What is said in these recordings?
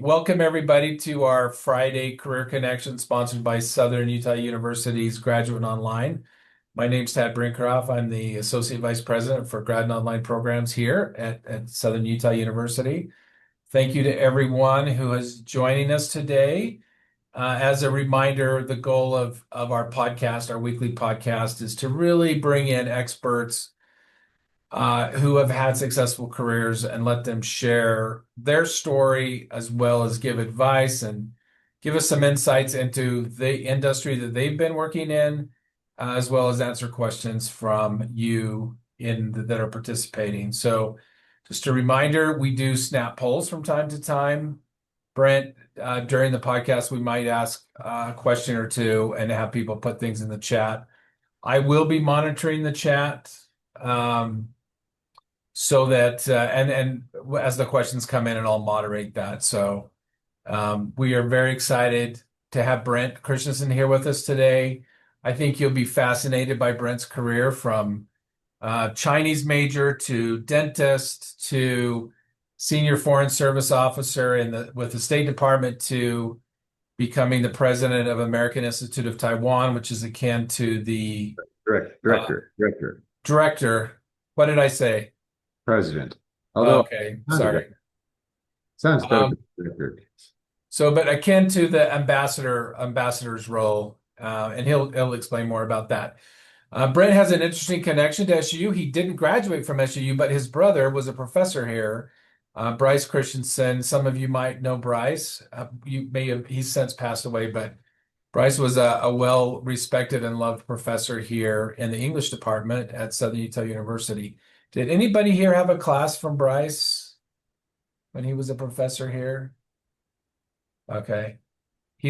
Welcome everybody to our Friday Career Connection sponsored by Southern Utah University's Graduate Online. My name's Tad Brinkhoff. I'm the Associate Vice President for Grad and Online Programs here at Southern Utah University. Thank you to everyone who is joining us today. As a reminder, the goal of our podcast, our weekly podcast, is to really bring in experts who have had successful careers and let them share their story as well as give advice and give us some insights into the industry that they've been working in, as well as answer questions from you that are participating. So, just a reminder, we do snap polls from time to time. Brent, during the podcast, we might ask a question or two and have people put things in the chat. I will be monitoring the chat. So that and as the questions come in, and I'll moderate that. So we are very excited to have Brent Christensen here with us today. I think you'll be fascinated by Brent's career from Chinese major to dentist to senior foreign service officer with the State Department to becoming the president of American Institute of Taiwan, which is akin to the uh, director. What did I say? President. Although Okay, sounded, sorry. sounds better Um, than director. but akin to the ambassador's role, and he'll explain more about that. Brent has an interesting connection to SUU. He didn't graduate from SUU, but his brother was a professor here, Bryce Christensen. Some of you might know Bryce. You may have he's since passed away, but Bryce was a well-respected and loved professor here in the English department at Southern Utah University. Did anybody here have a class from Bryce when he was a professor here? Okay. I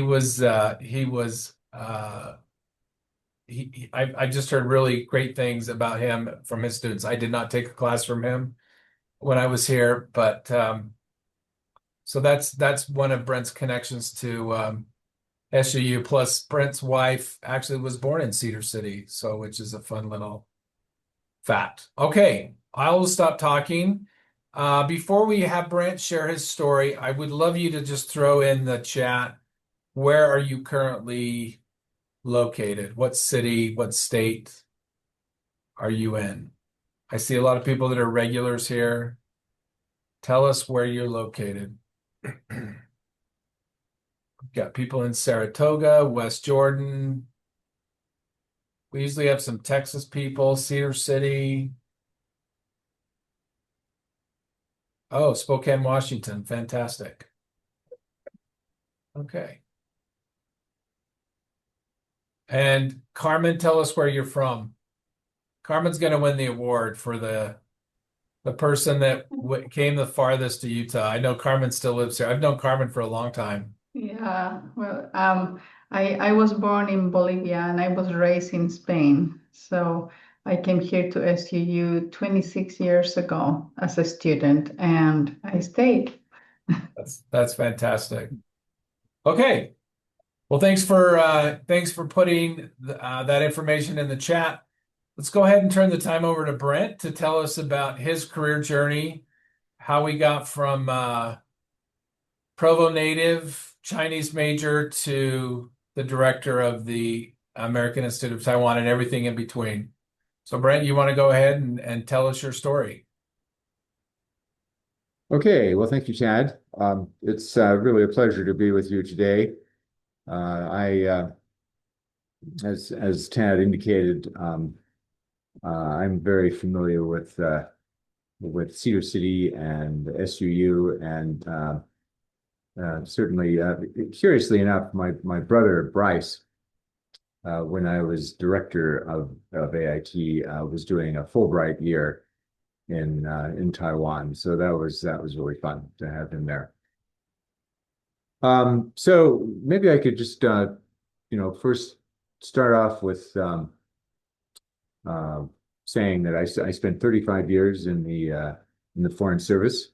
just heard really great things about him from his students. I did not take a class from him when I was here, but so that's one of Brent's connections to SUU. Plus, Brent's wife actually was born in Cedar City, so which is a fun little fact. Okay, I will stop talking. Before we have Brent share his story, I would love you to just throw in the chat. Where are you currently located? What city, what state are you in? I see a lot of people that are regulars here. Tell us where you're located. We've got people in Saratoga, West Jordan. We usually have some Texas people, Cedar City. Oh, Spokane, Washington. Fantastic. Okay. And Carmen, tell us where you're from. Carmen's going to win the award for the person that came the farthest to Utah. I know Carmen still lives here. I've known Carmen for a long time. Yeah, well, I was born in Bolivia and I was raised in Spain. So I came here to SUU 26 years ago as a student and I stayed. That's fantastic. Okay. Well, thanks for putting that information in the chat. Let's go ahead and turn the time over to Brent to tell us about his career journey, how we got from Provo native, Chinese major to the director of the American Institute of Taiwan and everything in between. So, Brent, you want to go ahead and tell us your story? Okay, well, thank you, Chad. It's really a pleasure to be with you today. As Tad indicated, I'm very familiar with Cedar City and SUU, and certainly, curiously enough, my brother Bryce, when I was director of AIT, was doing a Fulbright year in Taiwan. So that was really fun to have him there. So maybe I could just first start off with uh, saying that I spent 35 years in the Foreign Service.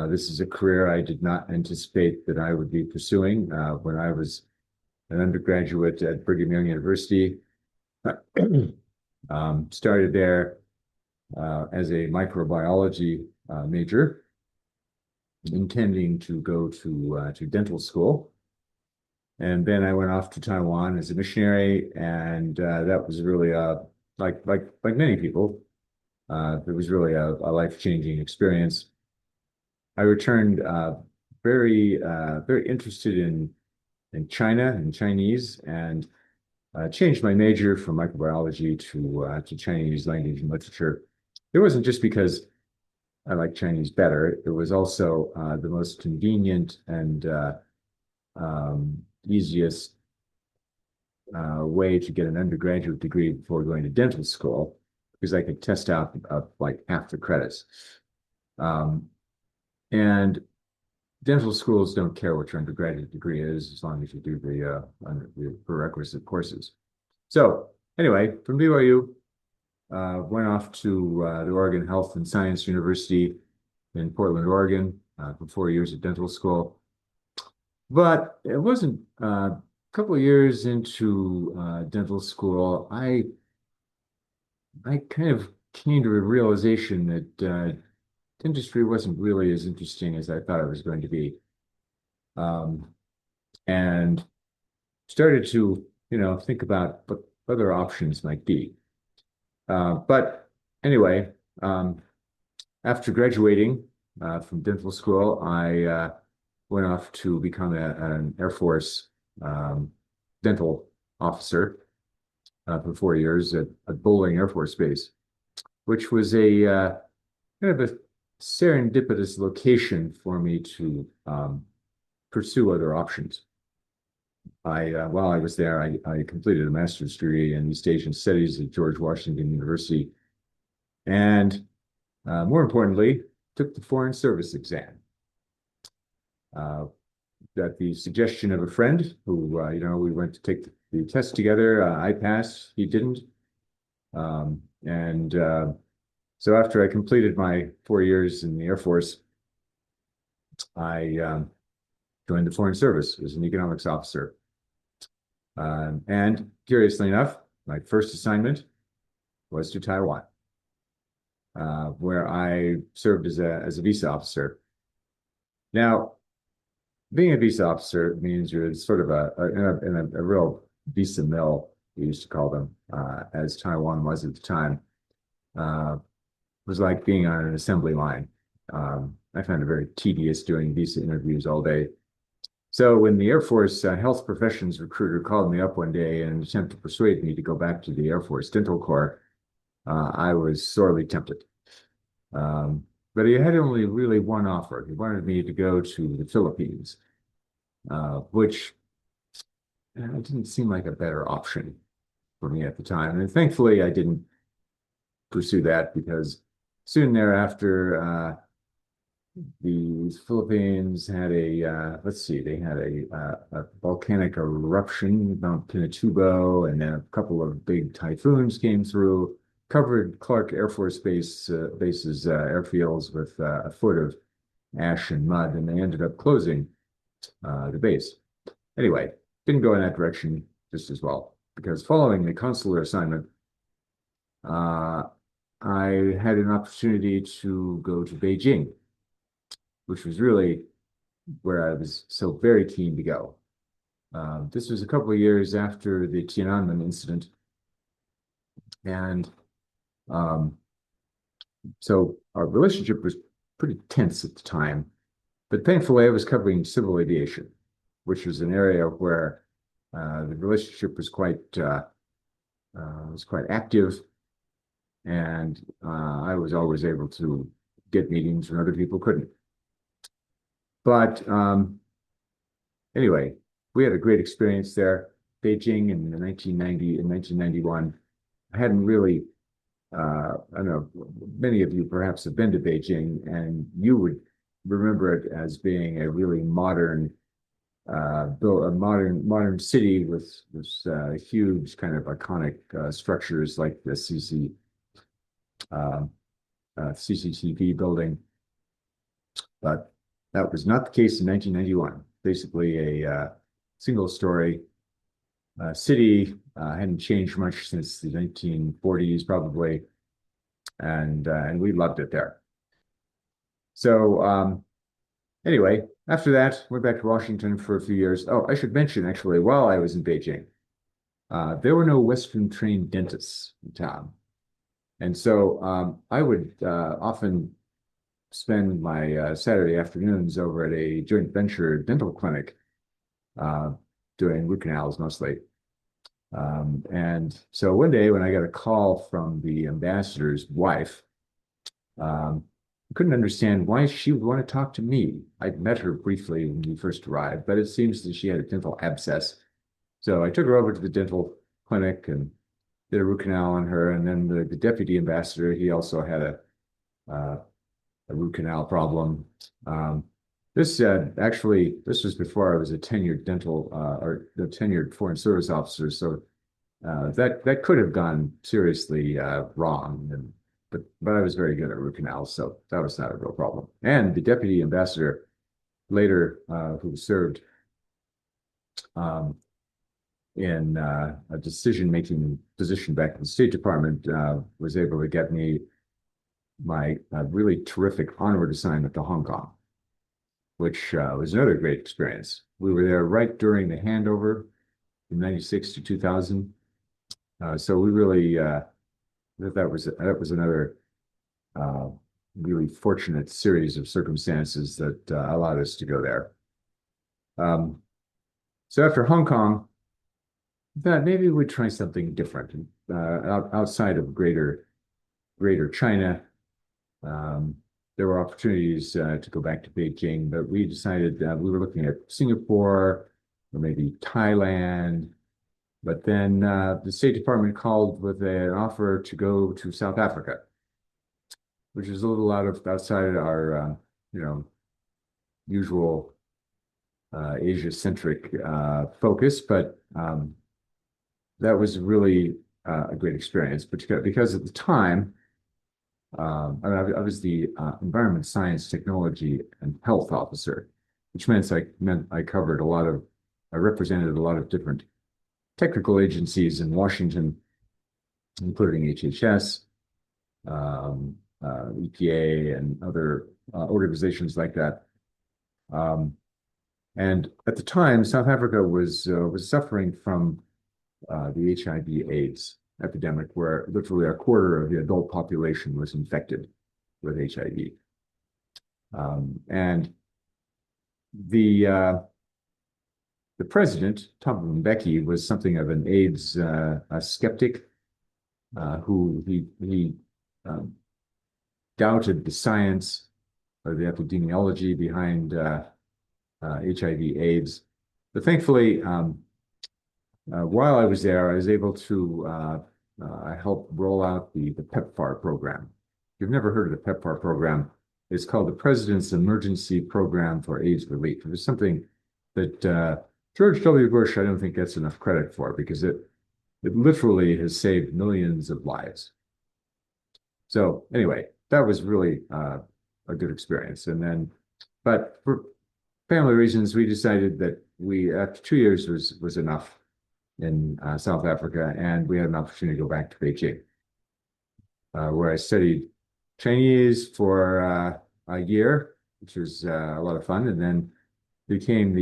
This is a career I did not anticipate that I would be pursuing when I was an undergraduate at Brigham Young University. Started there as a microbiology major, intending to go to dental school. And then I went off to Taiwan as a missionary, and that was really like many people, it was really a life-changing experience. I returned very interested in China and Chinese, and changed my major from microbiology to Chinese language and literature. It wasn't just because I like Chinese better. It was also the most convenient and easiest way to get an undergraduate degree before going to dental school because I could test out like half the credits. Um, and dental schools don't care what your undergraduate degree is as long as you do the prerequisite courses. So anyway, from BYU, went off to the Oregon Health and Science University in Portland, Oregon, for 4 years of dental school. But it wasn't a couple of years into dental school, I kind of came to a realization that dentistry wasn't really as interesting as I thought it was going to be, um, and started to, think about what other options might be. But anyway, after graduating from dental school, I went off to become an Air Force dental officer for 4 years at Bowling Air Force Base, which was a kind of a serendipitous location for me to pursue other options. While I was there, I completed a master's degree in East Asian Studies at George Washington University, and more importantly, took the Foreign Service exam. Uh, at the suggestion of a friend who, we went to take the test together. I passed, he didn't. And so after I completed my 4 years in the Air Force, I joined the Foreign Service as an economics officer. And curiously enough, my first assignment was to Taiwan, where I served as a visa officer. Now, being a visa officer means you're sort of in a real visa mill, we used to call them, as Taiwan was at the time. It was like being on an assembly line. I found it very tedious doing visa interviews all day. So when the Air Force health professions recruiter called me up one day in an attempt to persuade me to go back to the Air Force Dental Corps, I was sorely tempted. But he had only really one offer. He wanted me to go to the Philippines, which didn't seem like a better option for me at the time. And thankfully, I didn't pursue that because soon thereafter, the Philippines had they had a volcanic eruption, Mount Pinatubo, and then a couple of big typhoons came through, covered Clark Air Force Base's airfields with a foot of ash and mud, and they ended up closing the base. Anyway, didn't go in that direction just as well, because following the consular assignment, uh, I had an opportunity to go to Beijing, which was really where I was so very keen to go. This was a couple of years after the Tiananmen incident, and um, so our relationship was pretty tense at the time. But thankfully, I was covering civil aviation, which was an area where the relationship was quite active, and I was always able to get meetings when other people couldn't. But anyway, we had a great experience there. Beijing in 1991. I hadn't really, I don't know, many of you perhaps have been to Beijing, and you would remember it as being a really modern, modern city with huge kind of iconic structures like the CCTV building. But that was not the case in 1991. Basically, a single-story city, hadn't changed much since the 1940s, probably, and we loved it there. So Anyway, after that, went back to Washington for a few years. Oh, I should mention actually, while I was in Beijing, there were no Western trained dentists in town. And so I would often spend my Saturday afternoons over at a joint venture dental clinic uh, doing root canals mostly. And so one day when I got a call from the ambassador's wife, I couldn't understand why she would want to talk to me. I'd met her briefly when we first arrived, but it seems that she had a dental abscess. So I took her over to the dental clinic and did a root canal on her. And then the deputy ambassador, he also had uh, a root canal problem. Um, this was before I was a tenured dental or the tenured foreign service officer. So that could have gone seriously wrong. And but I was very good at root canals, so that was not a real problem. And the deputy ambassador later, who served um, in a decision-making position back in the State Department, was able to get me my really terrific onward assignment to Hong Kong, which was another great experience. We were there right during the handover from 96 to 2000. So we really, that was another uh, really fortunate series of circumstances that allowed us to go there. Um, so after Hong Kong, I thought maybe we'd try something different outside of Greater China. Um, there were opportunities to go back to Beijing, but we decided we were looking at Singapore or maybe Thailand. But then the State Department called with an offer to go to South Africa, which is a little outside our you know usual Asia-centric focus, but that was really a great experience. But because at the time, I was the environment science, technology, and health officer, which meant I covered I represented a lot of different technical agencies in Washington, including HHS, EPA, and other organizations like that. Um, and at the time, South Africa was suffering from the HIV/AIDS epidemic, where literally a quarter of the adult population was infected with HIV. And the the president, Thabo Mbeki, was something of an AIDS a skeptic who he um, doubted the science or the epidemiology behind HIV/AIDS. But thankfully, while I was there, I was able to help roll out the PEPFAR program. If you've never heard of the PEPFAR program, it's called the President's Emergency Program for AIDS Relief. It was something that George W. Bush, I don't think, gets enough credit for because it literally has saved millions of lives. So anyway, that was really a good experience. And then, but for family reasons, we decided that we after 2 years was enough in South Africa, and we had an opportunity to go back to Beijing, where I studied Chinese for a year, which was a lot of fun, and then became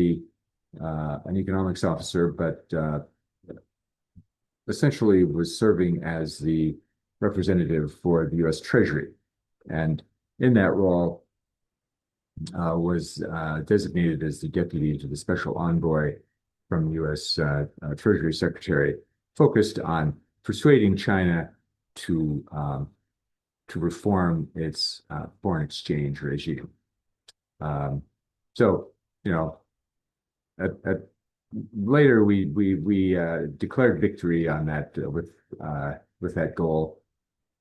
an economics officer, but essentially was serving as the representative for the U.S. Treasury, and in that role was designated as the deputy to the special envoy from the U.S. Treasury Secretary, focused on persuading China to reform its foreign exchange regime. So, you know, at later we declared victory on that with that goal,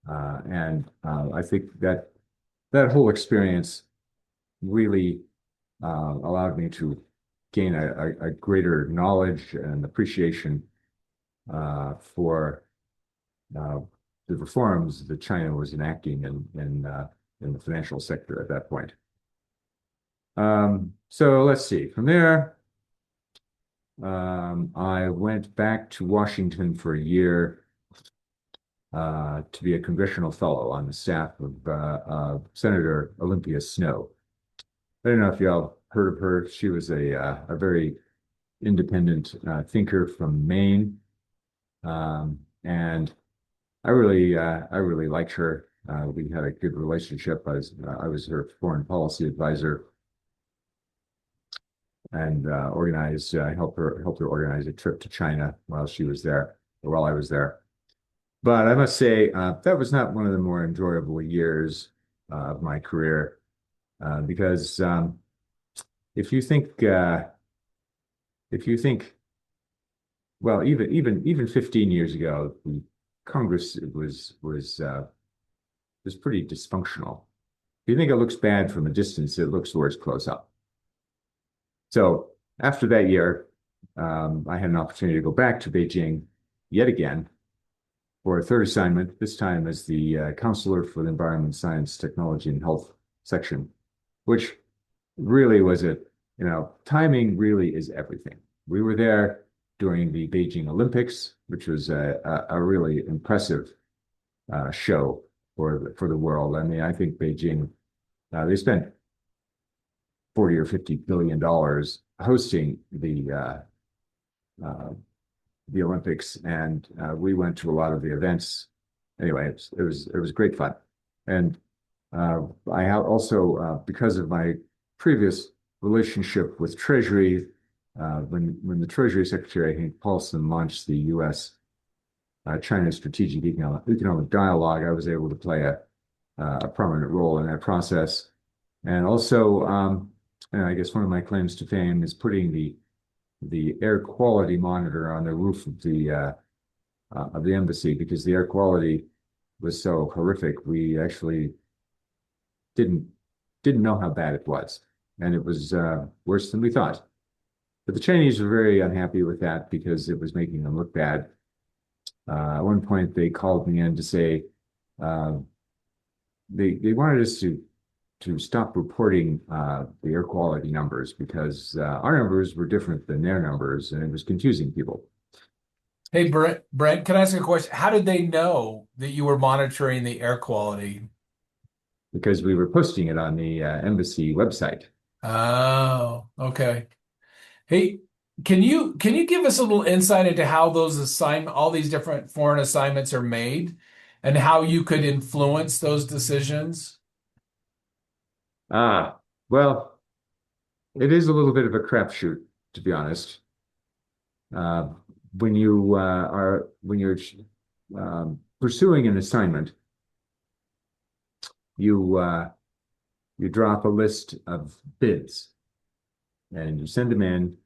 and I think that whole experience really allowed me to gain a greater knowledge and appreciation for uh, the reforms that China was enacting in the financial sector at that point. So let's see. From there, I went back to Washington for a year to be a congressional fellow on the staff of Senator Olympia Snowe. I don't know if y'all heard of her. She was a very independent thinker from Maine, and I really liked her. We had a good relationship. I was her foreign policy advisor and organized helped her organize a trip to China while she was there, or while I was there. But I must say that was not one of the more enjoyable years of my career because if you think if you think well, even 15 years ago, the Congress was pretty dysfunctional. If you think it looks bad from a distance, it looks worse close up. So after that year, I had an opportunity to go back to Beijing yet again for a third assignment, this time as the counselor for the Environment, Science, Technology, and Health section, which really was timing really is everything. We were there during the Beijing Olympics, which was a really impressive show for the world. I mean, I think Beijing, they spent 40 or 50 billion dollars hosting the Olympics, and we went to a lot of the events. Anyway, it was great fun, and I also because of my previous relationship with Treasury, when the Treasury Secretary Hank Paulson launched the U.S. China Strategic Economic Dialogue, I was able to play a prominent role in that process, and also and I guess one of my claims to fame is putting the air quality monitor on the roof of the embassy because the air quality was so horrific. We actually didn't didn't know how bad it was, and it was worse than we thought. But the Chinese were very unhappy with that because it was making them look bad. At one point, they called me in to say uh, they wanted us to stop reporting the air quality numbers because our numbers were different than their numbers, and it was confusing people. Hey, Brent, can I ask a question? How did they know that you were monitoring the air quality? Because we were posting it on the embassy website. Oh, okay. Hey, can you give us a little insight into how all these different foreign assignments are made and how you could influence those decisions? Ah, well, it is a little bit of a crapshoot, to be honest. Uh, when you're pursuing an assignment, you you drop a list of bids and you send them in,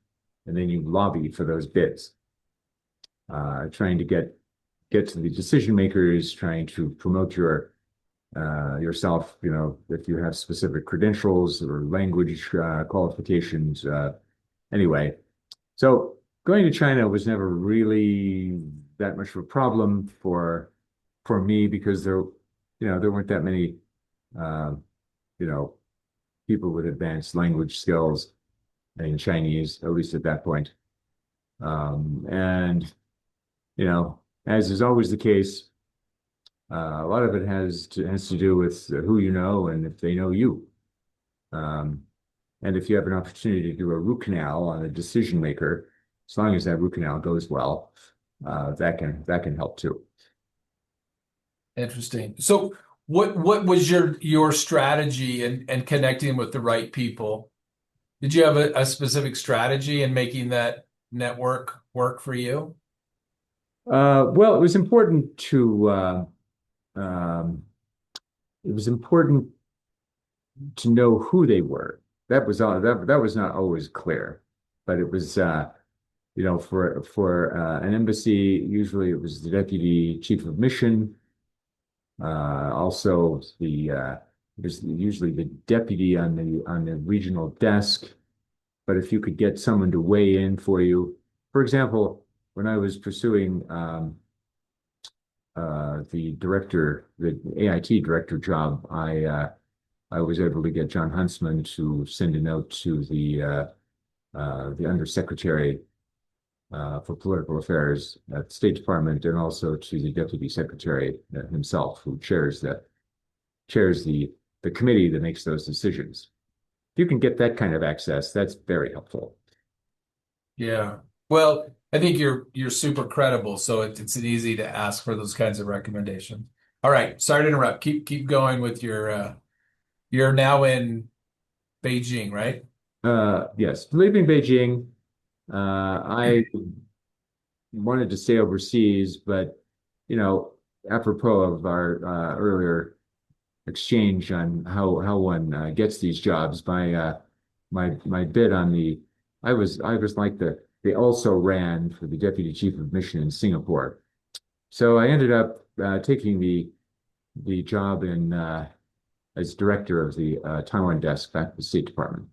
and then you lobby for those bids, trying to get to the decision makers, trying to promote yourself, if you have specific credentials or language qualifications. Anyway, so going to China was never really that much of a problem for me because there weren't that many uh, you know people with advanced language skills in Chinese, at least at that point. And as is always the case, a lot of it has to do with who you know and if they know you. Um, and if you have an opportunity to do a root canal on a decision maker, as long as that root canal goes well, that can help too. Interesting. So what was your strategy in connecting with the right people? Did you have a specific strategy in making that network work for you? Well, um, it was important to know who they were. That was not always clear, but it was for an embassy, usually it was the deputy chief of mission. Also, there's usually the deputy on the regional desk. But if you could get someone to weigh in for you, for example, when I was pursuing the AIT director job, I was able to get John Huntsman to send a note to the undersecretary for political affairs at the State Department, and also to the deputy secretary himself, who chairs the committee that makes those decisions. you can get that kind of access, that's very helpful. Yeah. Well, I think you're super credible, so it's easy to ask for those kinds of recommendations. All right, sorry to interrupt. Keep going with your you're now in Beijing, right? Yes, leaving Beijing, I wanted to stay overseas, but apropos of our earlier exchange on how one gets these jobs, my bid on the I was like they also ran for the deputy chief of mission in Singapore, so I ended up taking the job in as director of the Taiwan desk back at the State Department.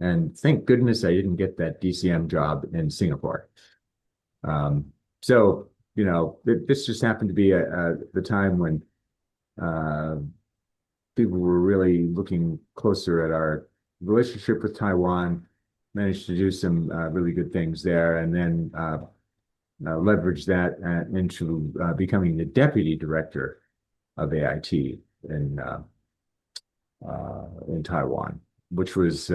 And thank goodness I didn't get that DCM job in Singapore. Um, so, this just happened to be the time when uh, people were really looking closer at our relationship with Taiwan, managed to do some really good things there, and then leverage that into becoming the deputy director of AIT in Taiwan, which was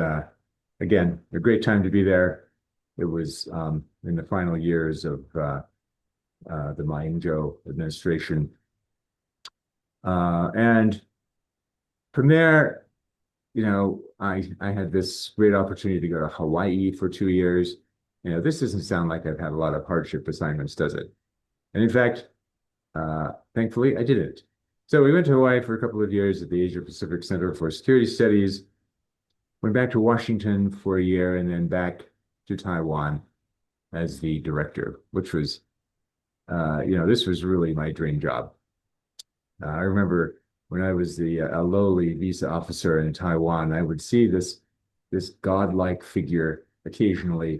again a great time to be there. It was in the final years of the Ma Ying-jeou administration, and from there, I had this great opportunity to go to Hawaii for 2 years. This doesn't sound like I've had a lot of hardship assignments, does it? And in fact, thankfully, I didn't. So we went to Hawaii for a couple of years at the Asia Pacific Center for Security Studies, went back to Washington for a year, and then back to Taiwan as the director, which was, this was really my dream job. I remember when I was a lowly visa officer in Taiwan, I would see this godlike figure occasionally,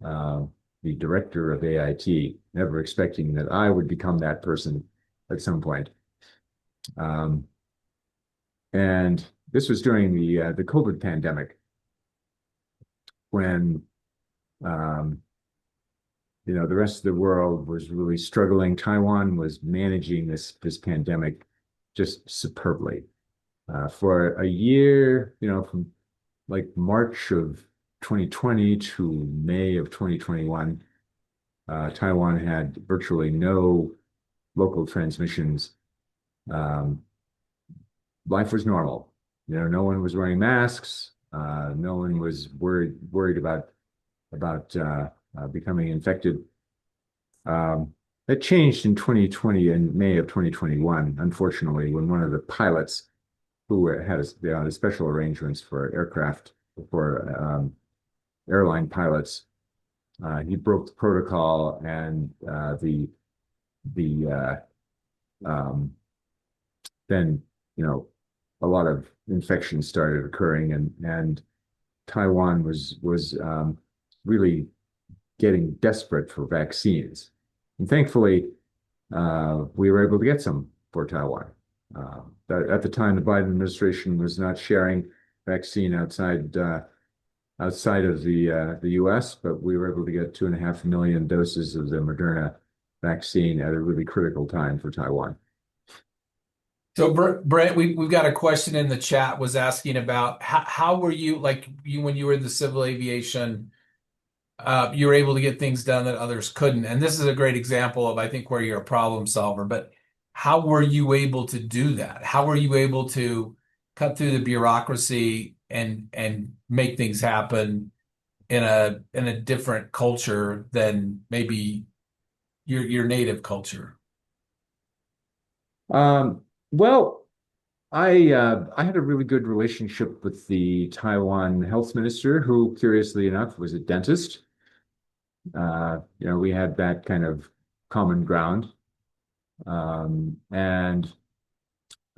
uh, the director of AIT, never expecting that I would become that person at some point. Um, and this was during the COVID pandemic when um, the rest of the world was really struggling. Taiwan was managing this pandemic just superbly. For a year, from like March of 2020 to May of 2021, Taiwan had virtually no local transmissions. Um, Life was normal. No one was wearing masks. No one was worried about becoming infected. That changed in 2020 in May of 2021, unfortunately, when one of the pilots had special arrangements for aircraft for airline pilots, he broke the protocol, and the then a lot of infections started occurring, and Taiwan was really getting desperate for vaccines. And thankfully, we were able to get some for Taiwan. At the time, the Biden administration was not sharing vaccine outside of the U.S., but we were able to get 2.5 million doses of the Moderna vaccine at a really critical time for Taiwan. So Brent, we've got a question in the chat was asking about how were you like you when you were in the civil aviation, you were able to get things done that others couldn't. And this is a great example of, I think, where you're a problem solver. But how were you able to do that? How were you able to cut through the bureaucracy and make things happen in a different culture than maybe your native culture? Um, well, I had a really good relationship with the Taiwan health minister, who, curiously enough, was a dentist. We had that kind of common ground, and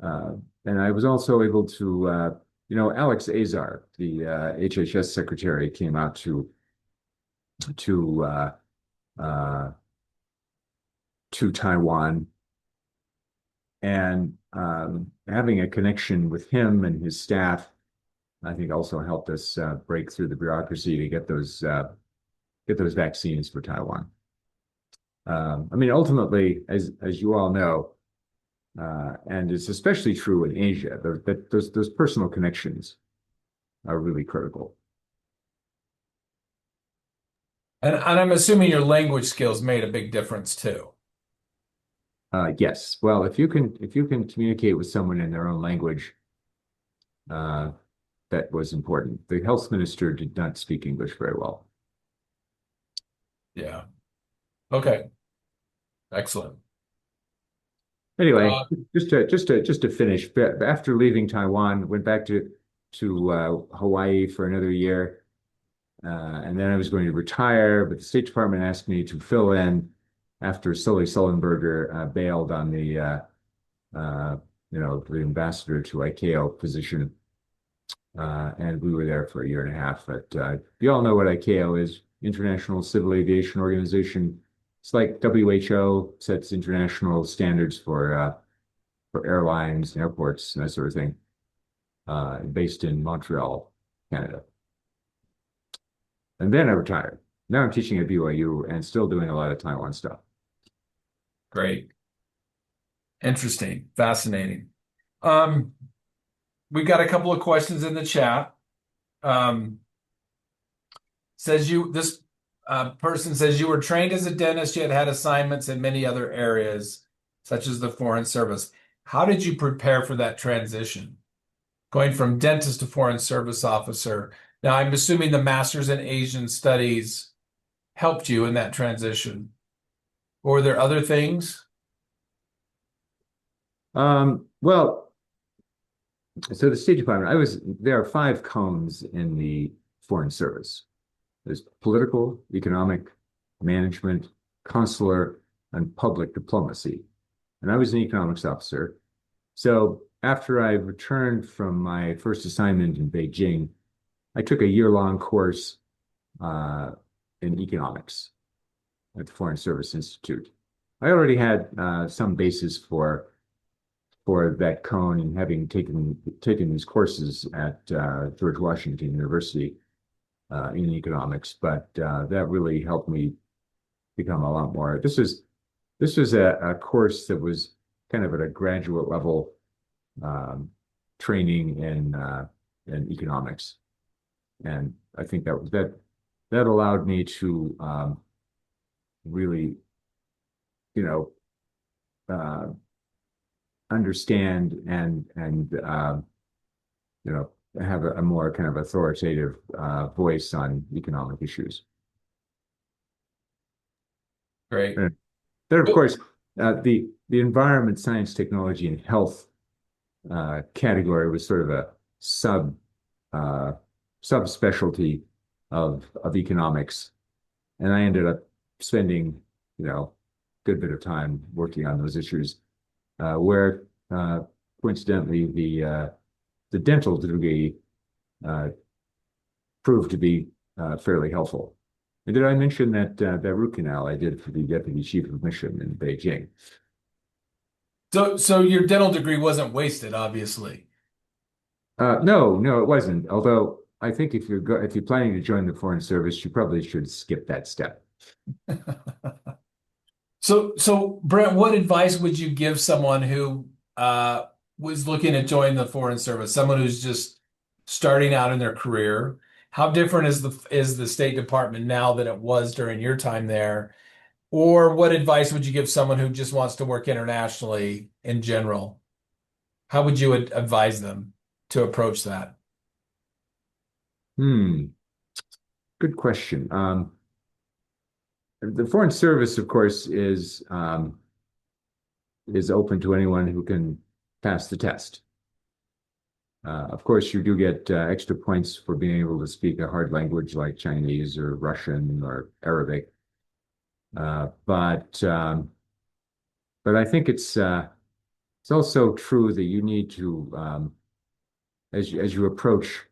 uh, and I was also able to, Alex Azar, the HHS secretary, came out to uh, to Taiwan, and having a connection with him and his staff, I think, also helped us break through the bureaucracy to get those vaccines for Taiwan. I mean, ultimately, as you all know, and it's especially true in Asia, those personal connections are really critical. And I'm assuming your language skills made a big difference too. Yes. Well, if you can communicate with someone in their own language, uh, that was important. The health minister did not speak English very well. Yeah. Okay. Excellent. Anyway, Uh, just to finish, after leaving Taiwan, went back to Hawaii for another year, and then I was going to retire, but the State Department asked me to fill in after Sully Sullenberger bailed on uh, the ambassador to ICAO position. And we were there for a year and a half. But you all know what ICAO is, International Civil Aviation Organization. It's like WHO sets international standards for airlines and airports and that sort of thing. Based in Montreal, Canada. And then I retired. Now I'm teaching at BYU and still doing a lot of Taiwan stuff. Great. Interesting. Fascinating. Um, we've got a couple of questions in the chat. Um, this person says you were trained as a dentist, yet had assignments in many other areas, such as the Foreign Service. How did you prepare for that transition, going from dentist to Foreign Service officer? Now, I'm assuming the Masters in Asian Studies helped you in that transition. Or were there other things? Well, so the State Department, there are five cones in the Foreign Service. There's political, economic, management, consular, and public diplomacy. And I was an economics officer. So after I returned from my first assignment in Beijing, I took a year-long course uh, in economics at the Foreign Service Institute. I already had some basis for that cone and having taken these courses at George Washington University in economics, but that really helped me become a lot more. This was a course that was kind of at a graduate level um, training in economics, and I think that allowed me to really, you know, uh, understand and you know have a more kind of authoritative voice on economic issues. Great. And then, of course, the environment, science, technology, and health category was sort of a uh, subspecialty of economics, and I ended up spending a good bit of time working on those issues, where coincidentally the dental degree uh, proved to be fairly helpful. And did I mention that root canal I did for the deputy chief of mission in Beijing? So your dental degree wasn't wasted, obviously. No, no, it wasn't. Although I think if you're planning to join the foreign service, you probably should skip that step. So Brent, what advice would you give someone who was looking to join the Foreign Service, someone who's just starting out in their career? How different is the State Department now than it was during your time there? Or what advice would you give someone who just wants to work internationally in general? How would you advise them to approach that? Hmm, good question. The foreign service, of course, is open to anyone who can pass the test. Of course, you do get extra points for being able to speak a hard language like Chinese or Russian or Arabic. But I think it's also true that you need to as you approach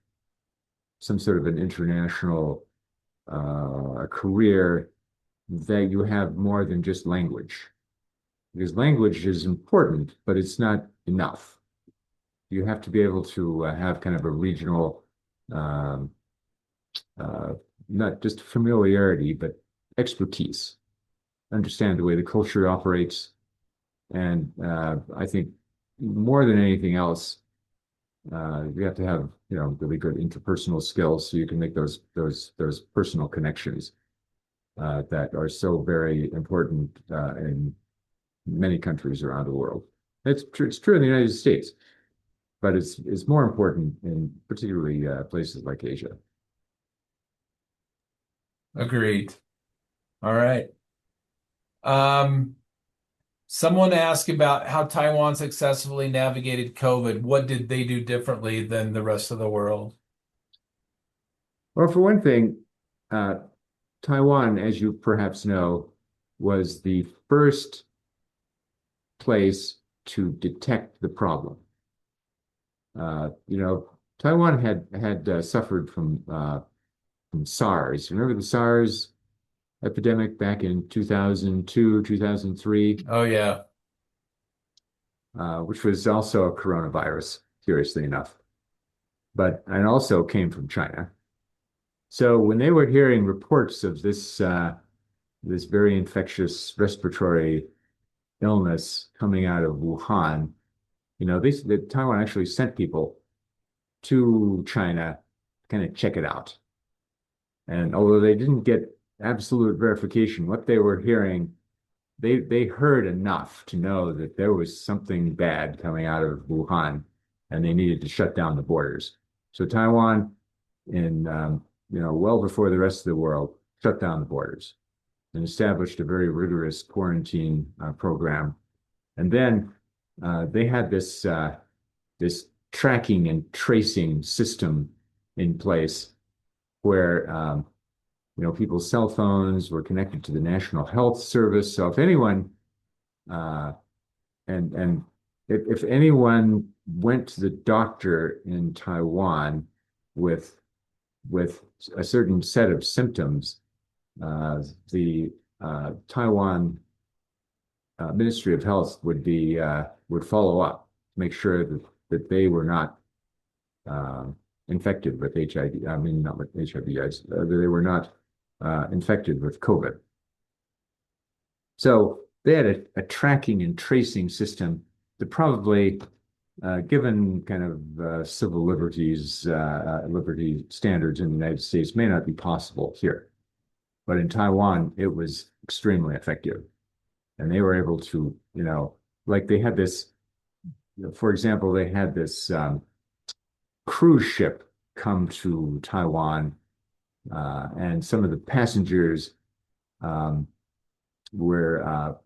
some sort of an international career, that you have more than just language, because language is important, but it's not enough. You have to be able to have kind of a regional, um, uh, not just familiarity, but expertise, understand the way the culture operates. And I think more than anything else, You have to have, really good interpersonal skills so you can make those personal connections that are so very important in many countries around the world. It's true in the United States, but it's more important in particularly places like Asia. Agreed. All right. Um, Someone asked about how Taiwan successfully navigated COVID. What did they do differently than the rest of the world? Well, for one thing, uh, Taiwan, as you perhaps know, was the first place to detect the problem. You know, Taiwan had suffered from SARS. Remember the SARS epidemic back in 2002, 2003, Oh yeah. which was also a coronavirus, curiously enough, but and also came from China. So when they were hearing reports of this very infectious respiratory illness coming out of Wuhan, Taiwan actually sent people to China to kind of check it out. And although they didn't get absolute verification, what they were hearing, they heard enough to know that there was something bad coming out of Wuhan, and they needed to shut down the borders. So Taiwan, in well before the rest of the world, shut down the borders and established a very rigorous quarantine program. And then they had this tracking and tracing system in place where people's cell phones were connected to the National Health Service. So if anyone uh, and if anyone went to the doctor in Taiwan with with a certain set of symptoms, the Taiwan Ministry of Health would follow up, make sure that they were not uh, infected with HIV. I mean, not with HIV. They were not infected with COVID. So they had a tracking and tracing system that probably, given kind of civil liberty standards in the United States, may not be possible here. But in Taiwan, it was extremely effective. And they were able to, like they had this, for example, they had this cruise ship come to Taiwan, and some of the passengers um, were,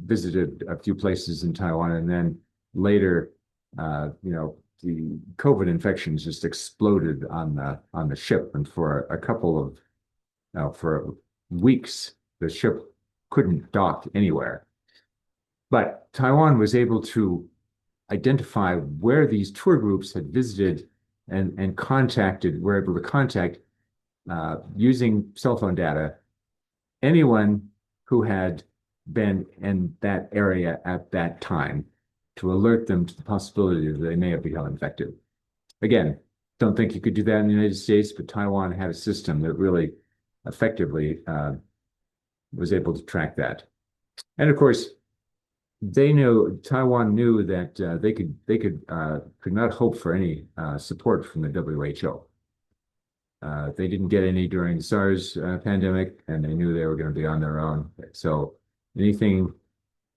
visited a few places in Taiwan, and then later, the COVID infections just exploded on the ship, and for a couple of, for weeks, the ship couldn't dock anywhere. But Taiwan was able to identify where these tour groups had visited and were able to contact using cell phone data anyone who had been in that area at that time to alert them to the possibility that they may have become infected. Again, don't think you could do that in the United States, but Taiwan had a system that really effectively was able to track that. And of course, Taiwan knew that could not hope for any support from the WHO. They didn't get any during the SARS pandemic, and they knew they were going to be on their own. So anything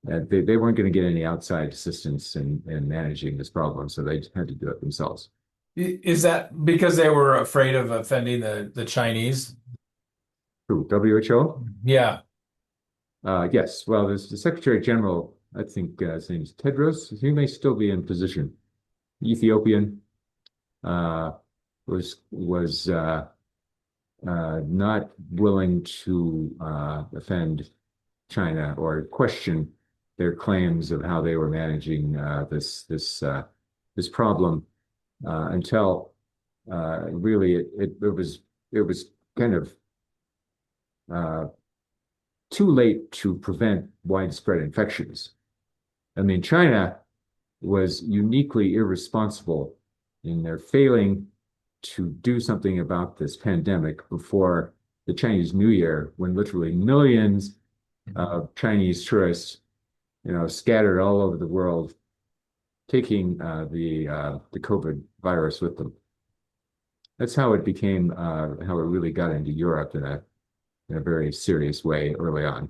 they weren't going to get any outside assistance in managing this problem, so they had to do it themselves. Is that because they were afraid of offending the Chinese? Who, WHO? Yeah. Yes. Well, there's the Secretary General, I think his name is Tedros. He may still be in position. Ethiopian uh, was not willing to offend China or question their claims of how they were managing this problem until really it was kind of uh, too late to prevent widespread infections. I mean, China was uniquely irresponsible in their failing to do something about this pandemic before the Chinese New Year, when literally millions of Chinese tourists, scattered all over the world, taking the COVID virus with them. That's how it became how it really got into Europe in a very serious way early on.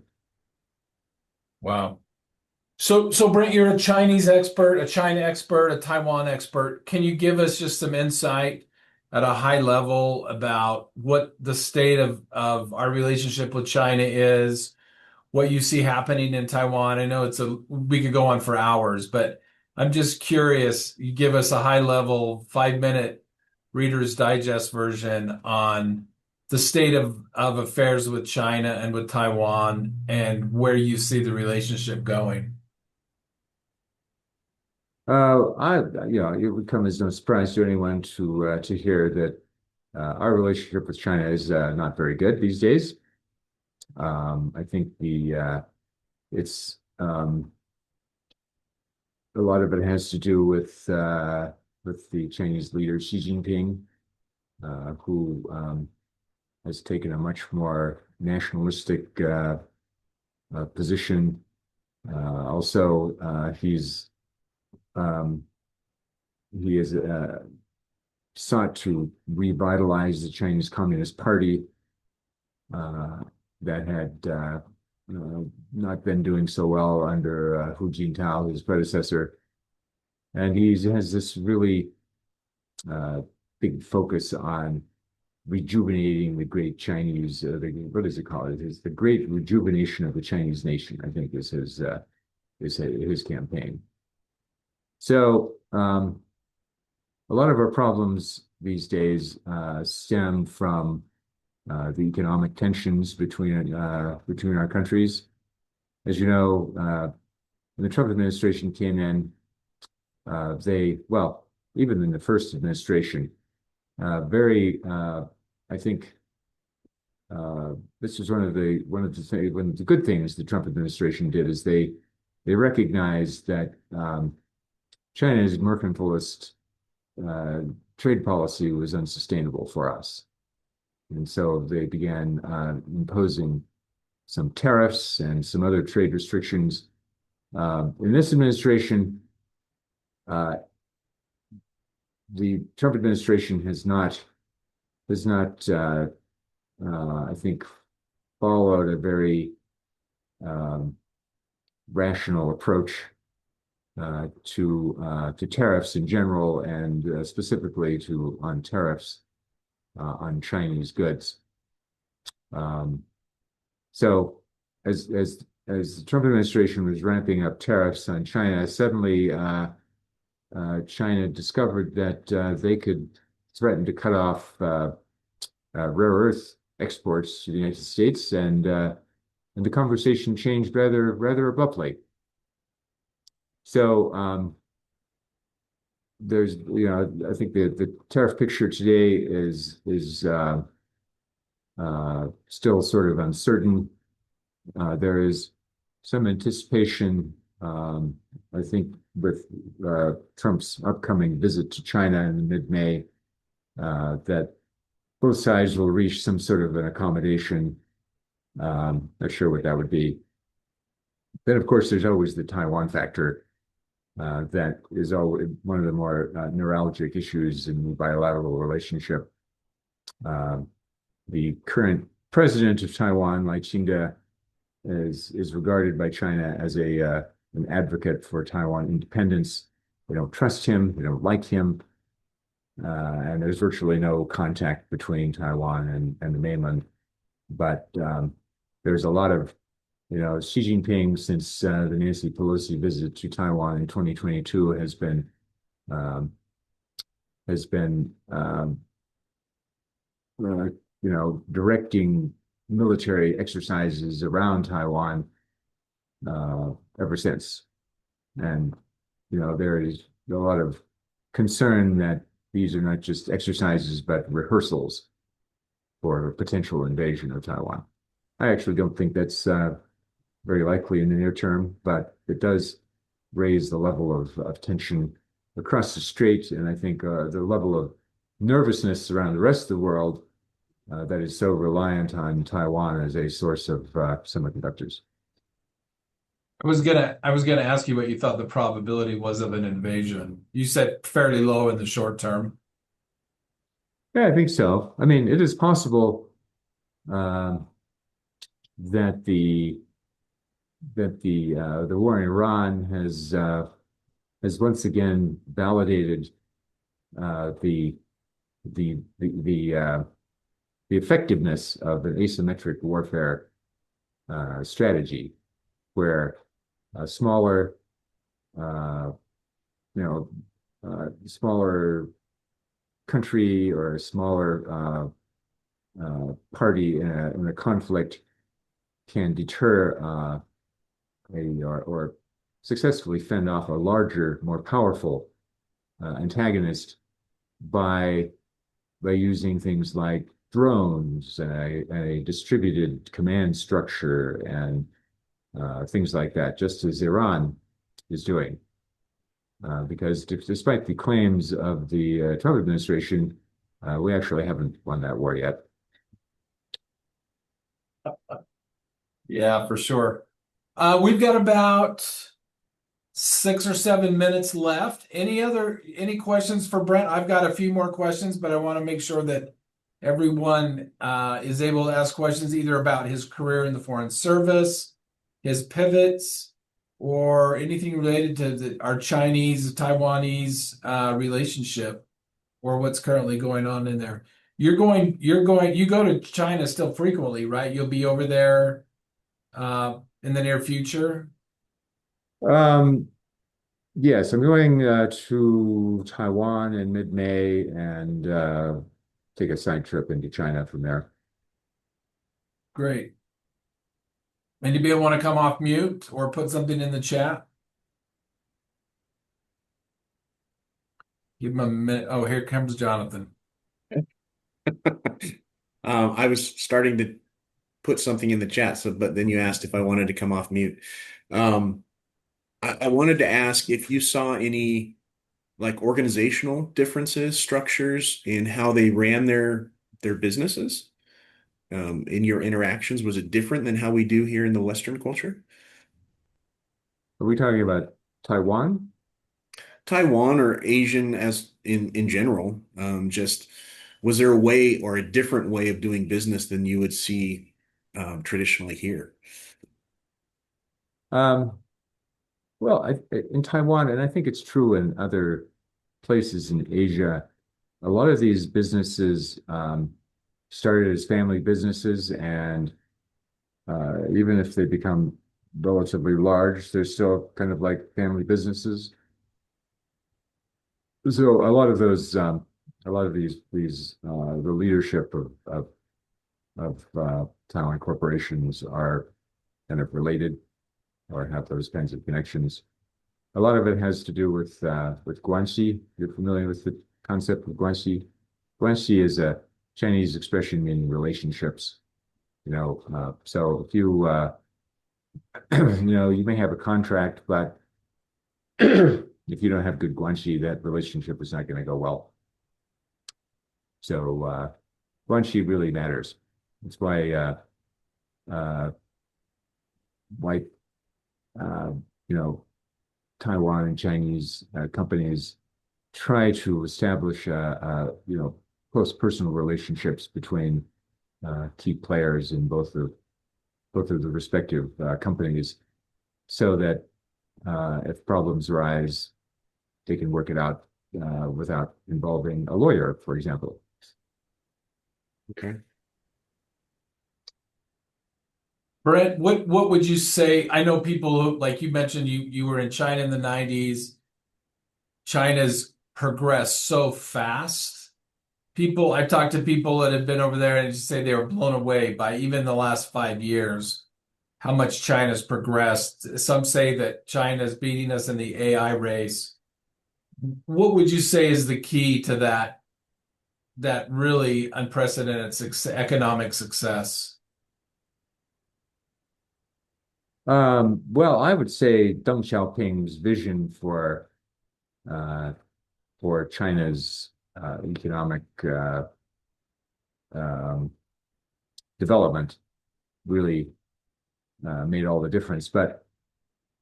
Wow. So Brent, you're a Chinese expert, a China expert, a Taiwan expert. Can you give us just some insight at a high level about what the state of our relationship with China is, what you see happening in Taiwan? I know we could go on for hours, but I'm just curious. You give us a high level 5 minute Reader's Digest version on the state of affairs with China and with Taiwan and where you see the relationship going. It would come as no surprise to anyone to hear that our relationship with China is not very good these days. I think the it's a lot of it has to do with the Chinese leader Xi Jinping, who has taken a much more nationalistic position. Also, um, he has sought to revitalize the Chinese Communist Party that had not been doing so well under Hu Jintao, his predecessor. And he has this really big focus on rejuvenating the great Chinese, what does it call it? It's the great rejuvenation of the Chinese nation, I think is his campaign. So a lot of our problems these days stem from the economic tensions between our countries. As you know, when the Trump administration came in, even in the first administration, very, I think, this was one of the good things the Trump administration did is they recognized that China's mercantilist trade policy was unsustainable for us. And so they began imposing some tariffs and some other trade restrictions. In this administration, the Trump administration has not I think, followed a very rational approach to tariffs in general, and specifically on tariffs on Chinese goods. So as the Trump administration was ramping up tariffs on China, suddenly China discovered that they could threaten to cut off rare earth exports to the United States, and the conversation changed rather abruptly. So I think the tariff picture today is still sort of uncertain. There is some anticipation, I think, with Trump's upcoming visit to China in mid-May, that both sides will reach some sort of an accommodation. Not sure what that would be. Then, of course, there's always the Taiwan factor. That is always one of the more neuralgic issues in the bilateral relationship. The current president of Taiwan, Lai Ching-te, is regarded by China as an advocate for Taiwan independence. They don't trust him. They don't like him. And there's virtually no contact between Taiwan and the mainland. But there's a lot of, Xi Jinping, since the Nancy Pelosi visit to Taiwan in 2022, directing military exercises around Taiwan ever since. And, there is a lot of concern that these are not just exercises, but rehearsals for a potential invasion of Taiwan. I actually don't think that's very likely in the near term, but it does raise the level of tension across the strait, and I think the level of nervousness around the rest of the world that is so reliant on Taiwan as a source of semiconductors. I was gonna ask you what you thought the probability was of an invasion. You said fairly low in the short term. Yeah, I think so. I mean, it is possible um, that the war in Iran has once again validated uh, the the effectiveness of an asymmetric warfare strategy, where a smaller uh, you know smaller country or a smaller party in a conflict can deter or successfully fend off a larger, more powerful antagonist by using things like drones and a distributed command structure and things like that, just as Iran is doing. Because despite the claims of the Trump administration, we actually haven't won that war yet. Yeah, for sure. We've got about 6 or 7 minutes left. Any questions for Brent? I've got a few more questions, but I want to make sure that everyone is able to ask questions either about his career in the Foreign Service, his pivots, or anything related to our Chinese Taiwanese relationship or what's currently going on in there. You go to China still frequently, right? You'll be over there in the near future. Um, yes, I'm going to Taiwan in mid-May and take a side trip into China from there. Great. Anybody want to come off mute or put something in the chat? Give him a minute. Oh, here comes Jonathan. I was starting to put something in the chat, so but then you asked if I wanted to come off mute. Um, I wanted to ask if you saw any like organizational differences, structures in how they ran their businesses, in your interactions. Was it different than how we do here in the Western culture? Are we talking about Taiwan? Taiwan or Asian as in general, just was there a way or a different way of doing business than you would see traditionally here? Um, well, in Taiwan, and I think it's true in other places in Asia, a lot of these businesses started as family businesses, and even if they become relatively large, they're still kind of like family businesses. So a lot of the leadership of Taiwan corporations are kind of related or have those kinds of connections. A lot of it has to do with guanxi. You're familiar with the concept of guanxi? Guanxi is a Chinese expression meaning relationships. So if you you may have a contract, but if you don't have good guanxi, that relationship is not going to go well. So guanxi really matters. That's uh, why uh, you know Taiwan and Chinese companies try to establish close personal relationships between key players in both of the respective companies, so that if problems arise, they can work it out without involving a lawyer, for example. Okay. Brent, what would you say? I know people like you mentioned you were in China in the 90s. China's progressed so fast. I've talked to people that have been over there and just say they were blown away by even the last 5 years, how much China's progressed. Some say that China's beating us in the AI race. What would you say is the key to that really unprecedented economic success? Well, I would say Deng Xiaoping's vision uh, for China's economic um, development really made all the difference. But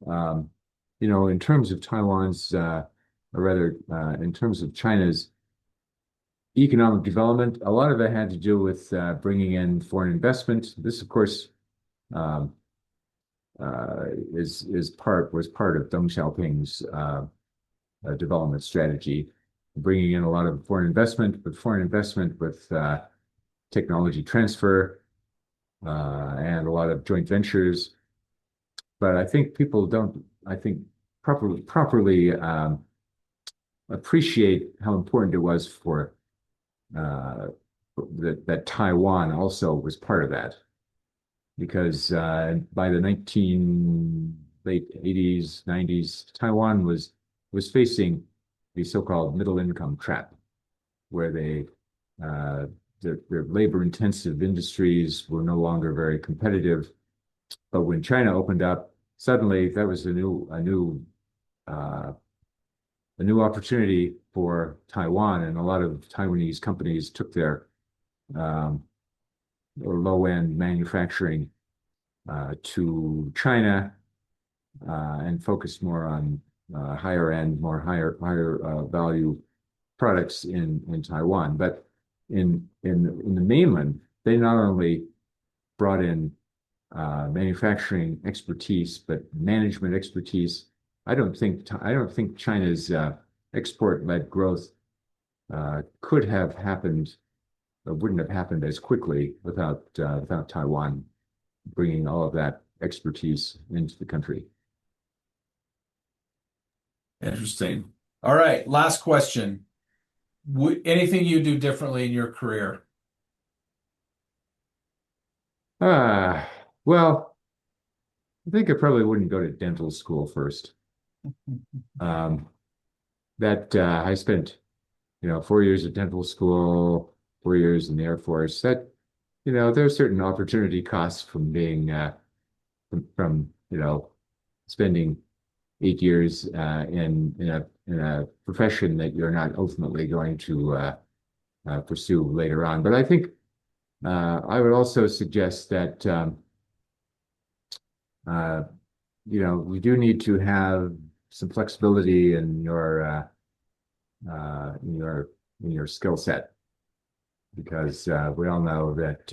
Um, in terms of Taiwan's, or rather, in terms of China's economic development, a lot of it had to do with bringing in foreign investment. This, of course, um, was part of Deng Xiaoping's development strategy, bringing in a lot of foreign investment with technology transfer and a lot of joint ventures. But I think people don't, I think, properly appreciate how important it was for uh, that Taiwan also was part of that, because by the late 80s, 90s, Taiwan was facing the so-called middle income trap, where uh, their labor-intensive industries were no longer very competitive. But when China opened up, suddenly that was uh, a new opportunity for Taiwan, and a lot of Taiwanese companies took their um, low-end manufacturing to China and focused more on higher end, higher value products in Taiwan. But in the mainland, they not only brought in manufacturing expertise, but management expertise. I don't think China's export-led growth could have happened or wouldn't have happened as quickly without Taiwan bringing all of that expertise into the country. Interesting. All right, last question. Anything you do differently in your career? Ah, well, I think I probably wouldn't go to dental school first. Um, that I spent, 4 years at dental school, 4 years in the Air Force. There are certain opportunity costs from being from spending 8 years in a profession that you're not ultimately going to pursue later on. But I think I would also suggest that uh, we do need to have some flexibility in your skill set, because we all know that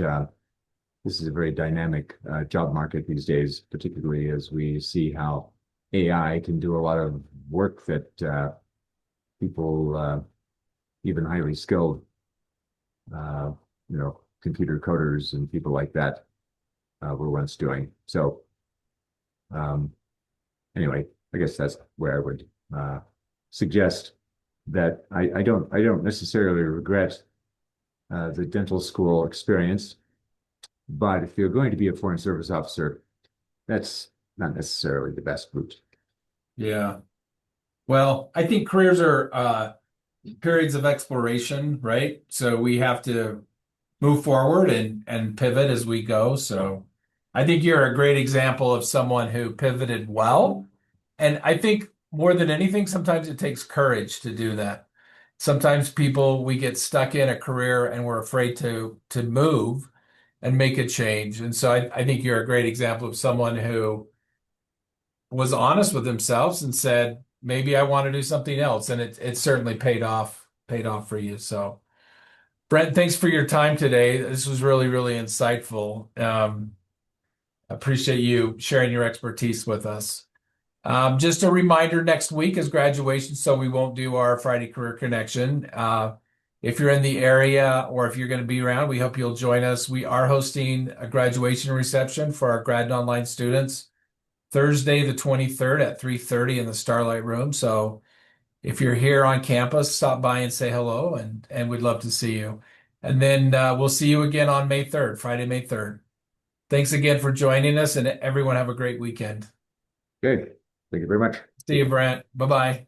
this is a very dynamic job market these days, particularly as we see how AI can do a lot of work that people, even highly skilled, computer coders and people like that, were once doing. So, um, anyway, I guess that's where I would suggest that I don't necessarily regret the dental school experience, but if you're going to be a foreign service officer, that's not necessarily the best route. Yeah. Well, I think careers are periods of exploration, right? So we have to move forward and pivot as we go. So I think you're a great example of someone who pivoted well. And I think more than anything, sometimes it takes courage to do that. Sometimes we get stuck in a career and we're afraid to move and make a change. And so I think you're a great example of someone who was honest with themselves and said, maybe I want to do something else. And it certainly paid off for you. So Brent, thanks for your time today. This was really, really insightful. Appreciate you sharing your expertise with us. Just a reminder, next week is graduation, so we won't do our Friday Career Connection. If you're in the area or if you're going to be around, we hope you'll join us. We are hosting a graduation reception for our Grad Online students Thursday, the 23rd at 3:30 in the Starlight Room. So if you're here on campus, stop by and say hello, and we'd love to see you. And then we'll see you again on May 3rd, Friday, May 3rd. Thanks again for joining us, and everyone have a great weekend. Okay, thank you very much. See you, Brent. Bye-bye.